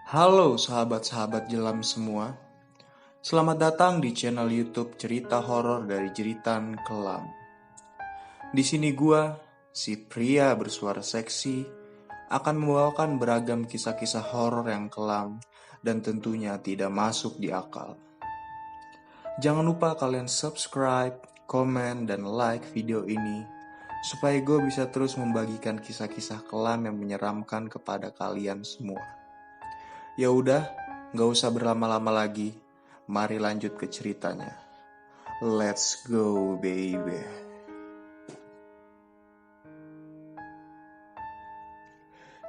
Halo sahabat-sahabat jelam semua. Selamat datang di channel YouTube Cerita Horor dari Jeritan Kelam. Di sini gua, si pria bersuara seksi, akan membawakan beragam kisah-kisah horor yang kelam dan tentunya tidak masuk di akal. Jangan lupa kalian subscribe, komen, dan like video ini supaya gue bisa terus membagikan kisah-kisah kelam yang menyeramkan kepada kalian semua. Ya udah, gak usah berlama-lama lagi. Mari lanjut ke ceritanya. Let's go, baby.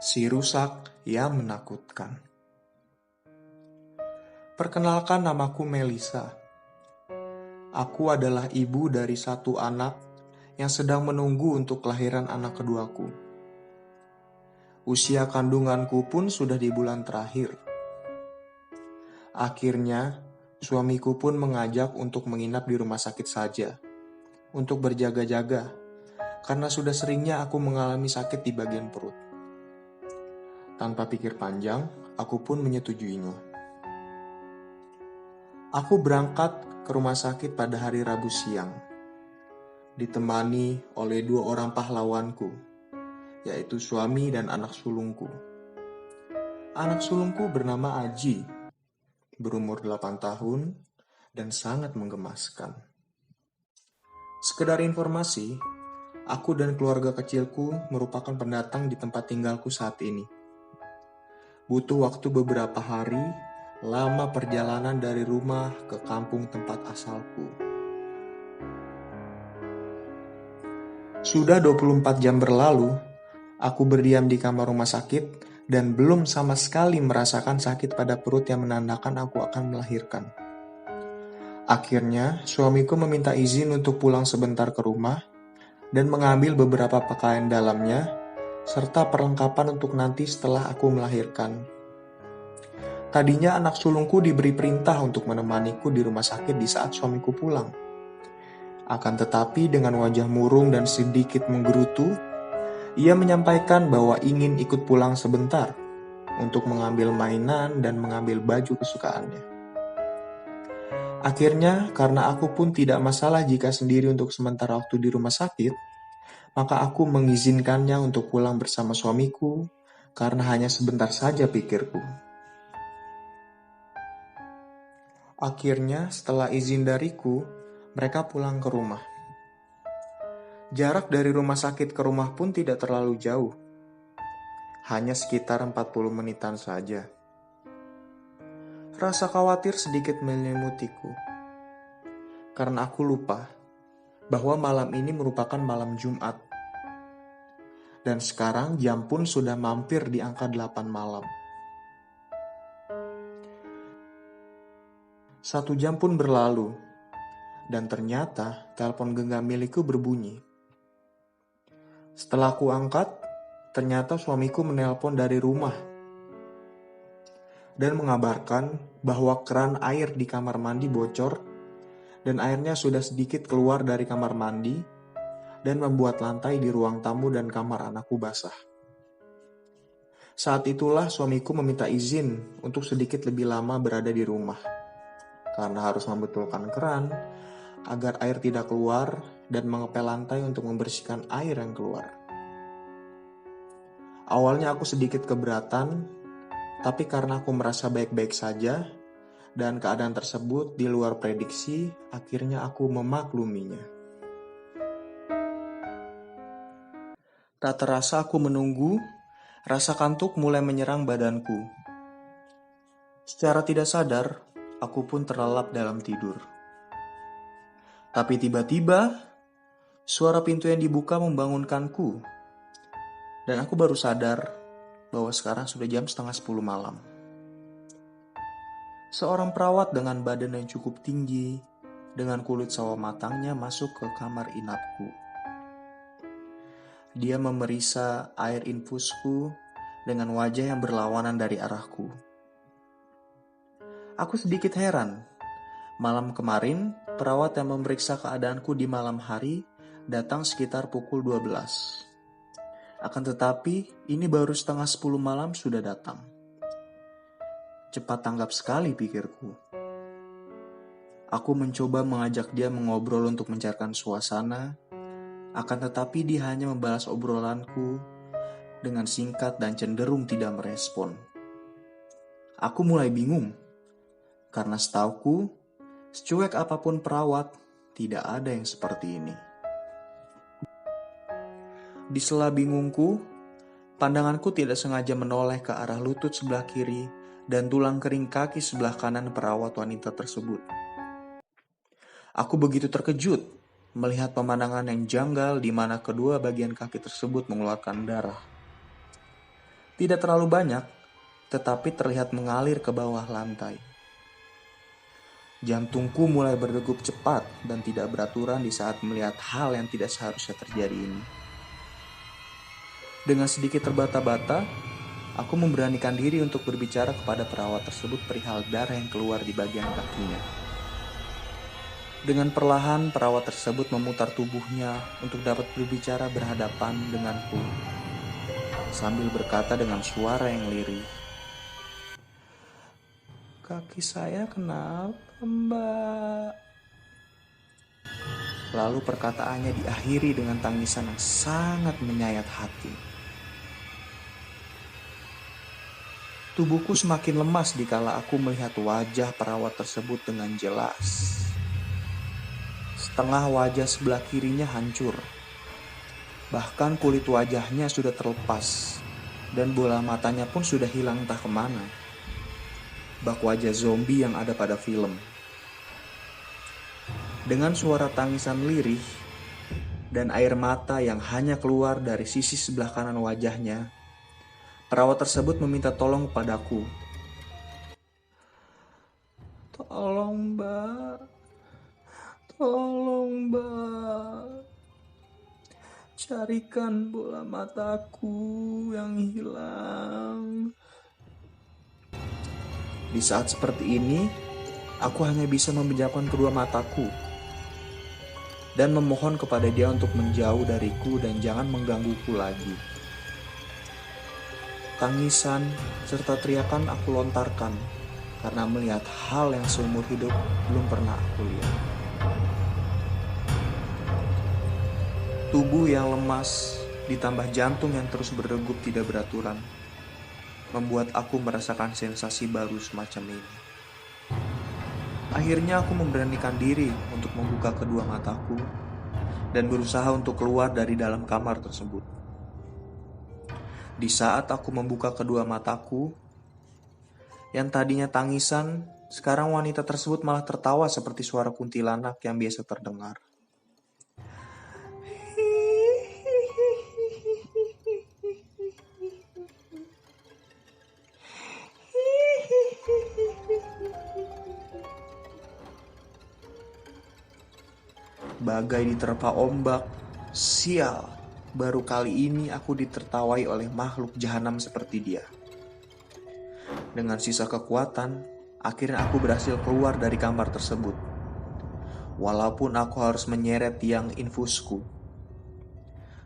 Si rusak yang menakutkan. Perkenalkan, namaku Melisa. Aku adalah ibu dari satu anak yang sedang menunggu untuk kelahiran anak keduaku. Usia kandunganku pun sudah di bulan terakhir. Akhirnya, suamiku pun mengajak untuk menginap di rumah sakit saja, untuk berjaga-jaga, karena sudah seringnya aku mengalami sakit di bagian perut. Tanpa pikir panjang, aku pun menyetujuinya. Aku berangkat ke rumah sakit pada hari Rabu siang, ditemani oleh dua orang pahlawanku, yaitu suami dan anak sulungku. Anak sulungku bernama Aji, berumur 8 tahun, dan sangat menggemaskan. Sekedar informasi, aku dan keluarga kecilku merupakan pendatang di tempat tinggalku saat ini. Butuh waktu beberapa hari, lama perjalanan dari rumah ke kampung tempat asalku. Sudah 24 jam berlalu, aku berdiam di kamar rumah sakit dan belum sama sekali merasakan sakit pada perut yang menandakan aku akan melahirkan. Akhirnya, suamiku meminta izin untuk pulang sebentar ke rumah dan mengambil beberapa pakaian dalamnya serta perlengkapan untuk nanti setelah aku melahirkan. Tadinya anak sulungku diberi perintah untuk menemaniku di rumah sakit di saat suamiku pulang. Akan tetapi dengan wajah murung dan sedikit menggerutu, ia menyampaikan bahwa ingin ikut pulang sebentar untuk mengambil mainan dan mengambil baju kesukaannya. Akhirnya, karena aku pun tidak masalah jika sendiri untuk sementara waktu di rumah sakit, maka aku mengizinkannya untuk pulang bersama suamiku karena hanya sebentar saja pikirku. Akhirnya, setelah izin dariku, mereka pulang ke rumah. Jarak dari rumah sakit ke rumah pun tidak terlalu jauh. Hanya sekitar 40 menitan saja. Rasa khawatir sedikit menyelimuti karena aku lupa bahwa malam ini merupakan malam Jumat. Dan sekarang jam pun sudah mampir di angka 8 malam. 1 jam pun berlalu, dan ternyata telepon genggam milikku berbunyi. Setelah aku angkat, ternyata suamiku menelpon dari rumah dan mengabarkan bahwa keran air di kamar mandi bocor dan airnya sudah sedikit keluar dari kamar mandi dan membuat lantai di ruang tamu dan kamar anakku basah. Saat itulah suamiku meminta izin untuk sedikit lebih lama berada di rumah karena harus membetulkan keran agar air tidak keluar dan mengepel lantai untuk membersihkan air yang keluar. Awalnya aku sedikit keberatan, tapi karena aku merasa baik-baik saja dan keadaan tersebut di luar prediksi, akhirnya aku memakluminya. Tak terasa aku menunggu, rasa kantuk mulai menyerang badanku. Secara tidak sadar, aku pun terlelap dalam tidur. Tapi tiba-tiba, suara pintu yang dibuka membangunkanku. Dan aku baru sadar bahwa sekarang sudah jam 9:30 malam. Seorang perawat dengan badan yang cukup tinggi, dengan kulit sawo matangnya masuk ke kamar inapku. Dia memeriksa air infusku dengan wajah yang berlawanan dari arahku. Aku sedikit heran. Malam kemarin, perawat yang memeriksa keadaanku di malam hari datang sekitar pukul 12. Akan tetapi, ini baru 9:30 malam sudah datang. Cepat tanggap sekali, pikirku. Aku mencoba mengajak dia mengobrol untuk mencairkan suasana, akan tetapi dia hanya membalas obrolanku dengan singkat dan cenderung tidak merespon. Aku mulai bingung, karena setauku, secuek apapun perawat, tidak ada yang seperti ini. Di sela bingungku, pandanganku tidak sengaja menoleh ke arah lutut sebelah kiri dan tulang kering kaki sebelah kanan perawat wanita tersebut. Aku begitu terkejut melihat pemandangan yang janggal di mana kedua bagian kaki tersebut mengeluarkan darah. Tidak terlalu banyak, tetapi terlihat mengalir ke bawah lantai. Jantungku mulai berdegup cepat dan tidak beraturan di saat melihat hal yang tidak seharusnya terjadi ini. Dengan sedikit terbata-bata, aku memberanikan diri untuk berbicara kepada perawat tersebut perihal darah yang keluar di bagian kakinya. Dengan perlahan, perawat tersebut memutar tubuhnya untuk dapat berbicara berhadapan denganku, sambil berkata dengan suara yang lirih, "Kaki saya kenapa, Mbak?" Lalu perkataannya diakhiri dengan tangisan yang sangat menyayat hati. Tubuhku semakin lemas dikala aku melihat wajah perawat tersebut dengan jelas. Setengah wajah sebelah kirinya hancur. Bahkan kulit wajahnya sudah terlepas dan bola matanya pun sudah hilang entah kemana. Bak wajah zombie yang ada pada film. Dengan suara tangisan lirih dan air mata yang hanya keluar dari sisi sebelah kanan wajahnya, perawat tersebut meminta tolong kepadaku. "Tolong, Mbak. Tolong, Mbak. Carikan bola mataku yang hilang." Di saat seperti ini, aku hanya bisa memejamkan kedua mataku dan memohon kepada dia untuk menjauh dariku dan jangan menggangguku lagi. Tangisan serta teriakan aku lontarkan karena melihat hal yang seumur hidup belum pernah aku lihat. Tubuh yang lemas ditambah jantung yang terus berdegup tidak beraturan membuat aku merasakan sensasi baru semacam ini. Akhirnya aku memberanikan diri untuk membuka kedua mataku dan berusaha untuk keluar dari dalam kamar tersebut. Di saat aku membuka kedua mataku, yang tadinya tangisan, sekarang wanita tersebut malah tertawa seperti suara kuntilanak yang biasa terdengar. Bagai diterpa ombak, sial, baru kali ini aku ditertawai oleh makhluk jahanam seperti dia. Dengan sisa kekuatan, akhirnya aku berhasil keluar dari kamar tersebut. Walaupun aku harus menyeret tiang infusku.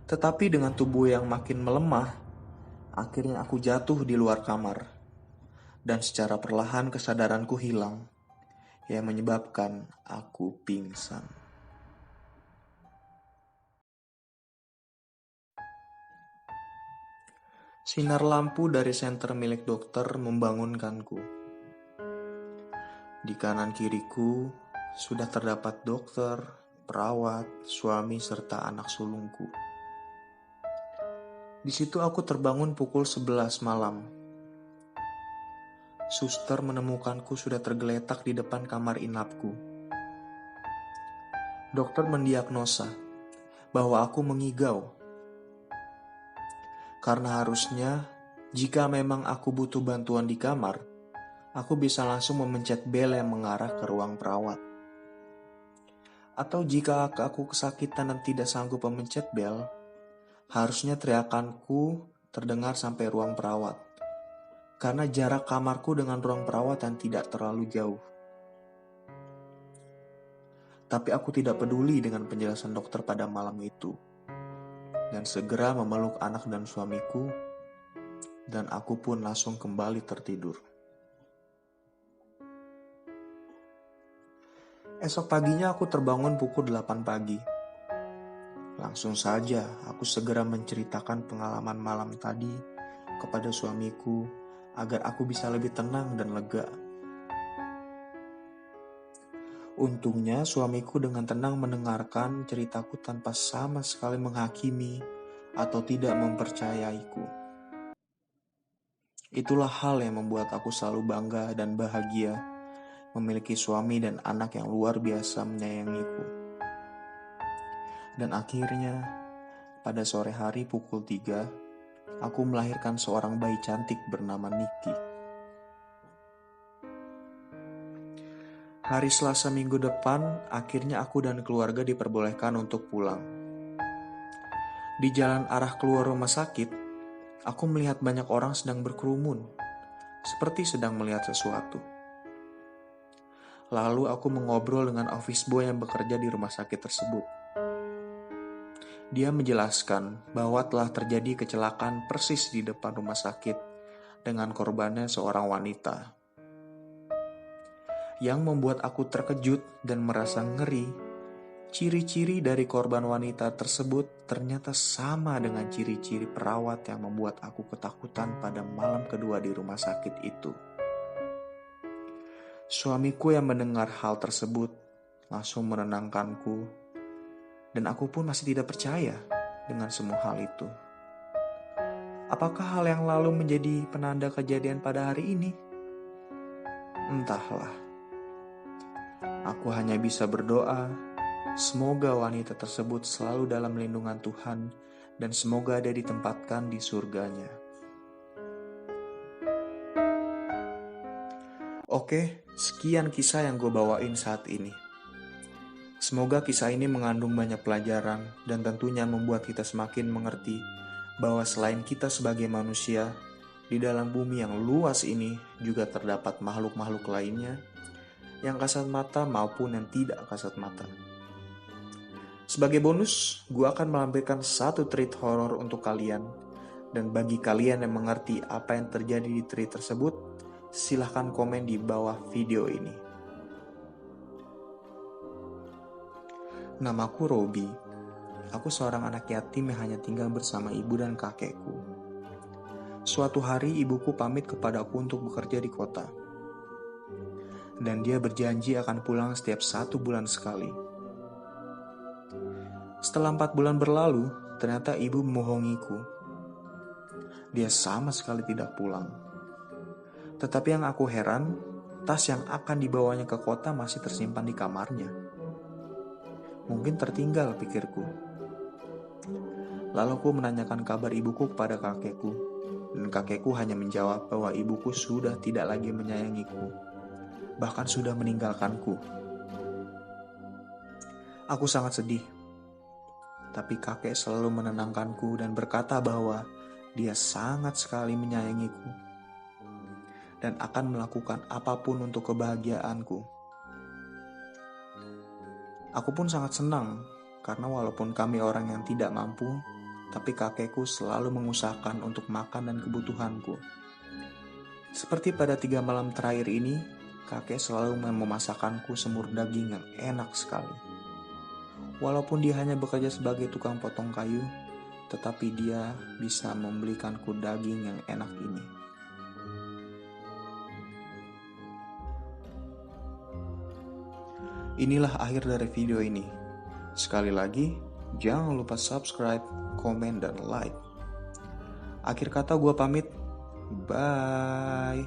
Tetapi dengan tubuh yang makin melemah, akhirnya aku jatuh di luar kamar. Dan secara perlahan kesadaranku hilang, yang menyebabkan aku pingsan. Sinar lampu dari senter milik dokter membangunkanku. Di kanan kiriku sudah terdapat dokter, perawat, suami, serta anak sulungku. Di situ aku terbangun pukul 11 malam. Suster menemukanku sudah tergeletak di depan kamar inapku. Dokter mendiagnosa bahwa aku mengigau. Karena harusnya, jika memang aku butuh bantuan di kamar, aku bisa langsung memencet bel yang mengarah ke ruang perawat. Atau jika aku kesakitan dan tidak sanggup memencet bel, harusnya teriakanku terdengar sampai ruang perawat. Karena jarak kamarku dengan ruang perawat yang tidak terlalu jauh. Tapi aku tidak peduli dengan penjelasan dokter pada malam itu. Dan segera memeluk anak dan suamiku, dan aku pun langsung kembali tertidur. Esok paginya aku terbangun pukul 8 pagi. Langsung saja aku segera menceritakan pengalaman malam tadi kepada suamiku agar aku bisa lebih tenang dan lega. Untungnya suamiku dengan tenang mendengarkan ceritaku tanpa sama sekali menghakimi atau tidak mempercayaiku. Itulah hal yang membuat aku selalu bangga dan bahagia memiliki suami dan anak yang luar biasa menyayangiku. Dan akhirnya, pada sore hari pukul 3, aku melahirkan seorang bayi cantik bernama Niki. Hari Selasa minggu depan, akhirnya aku dan keluarga diperbolehkan untuk pulang. Di jalan arah keluar rumah sakit, aku melihat banyak orang sedang berkerumun, seperti sedang melihat sesuatu. Lalu aku mengobrol dengan office boy yang bekerja di rumah sakit tersebut. Dia menjelaskan bahwa telah terjadi kecelakaan persis di depan rumah sakit dengan korbannya seorang wanita. Yang membuat aku terkejut dan merasa ngeri, ciri-ciri dari korban wanita tersebut ternyata sama dengan ciri-ciri perawat yang membuat aku ketakutan pada malam kedua di rumah sakit itu. Suamiku yang mendengar hal tersebut langsung menenangkanku, dan aku pun masih tidak percaya dengan semua hal itu. Apakah hal yang lalu menjadi penanda kejadian pada hari ini? Entahlah. Aku hanya bisa berdoa, semoga wanita tersebut selalu dalam lindungan Tuhan dan semoga dia ditempatkan di surganya. Oke, sekian kisah yang gue bawain saat ini. Semoga kisah ini mengandung banyak pelajaran dan tentunya membuat kita semakin mengerti bahwa selain kita sebagai manusia, di dalam bumi yang luas ini juga terdapat makhluk-makhluk lainnya yang kasat mata maupun yang tidak kasat mata. Sebagai bonus, gue akan melampirkan satu treat horor untuk kalian. Dan bagi kalian yang mengerti apa yang terjadi di treat tersebut, silahkan komen di bawah video ini. Namaku Robi. Aku seorang anak yatim yang hanya tinggal bersama ibu dan kakekku. Suatu hari ibuku pamit kepadaku untuk bekerja di kota. Dan dia berjanji akan pulang setiap 1 bulan sekali. Setelah 4 bulan berlalu, ternyata ibu membohongiku. Dia sama sekali tidak pulang. Tetapi yang aku heran, tas yang akan dibawanya ke kota masih tersimpan di kamarnya. Mungkin tertinggal, pikirku. Lalu aku menanyakan kabar ibuku kepada kakekku, dan kakekku hanya menjawab bahwa ibuku sudah tidak lagi menyayangiku, bahkan sudah meninggalkanku. Aku sangat sedih, tapi kakek selalu menenangkanku dan berkata bahwa dia sangat sekali menyayangiku dan akan melakukan apapun untuk kebahagiaanku. Aku pun sangat senang, karena walaupun kami orang yang tidak mampu, tapi kakekku selalu mengusahakan untuk makan dan kebutuhanku. Seperti pada 3 malam terakhir ini, kakek selalu memasakkanku semur daging yang enak sekali. Walaupun dia hanya bekerja sebagai tukang potong kayu, tetapi dia bisa membelikanku daging yang enak ini. Inilah akhir dari video ini. Sekali lagi, jangan lupa subscribe, komen, dan like. Akhir kata gue pamit. Bye.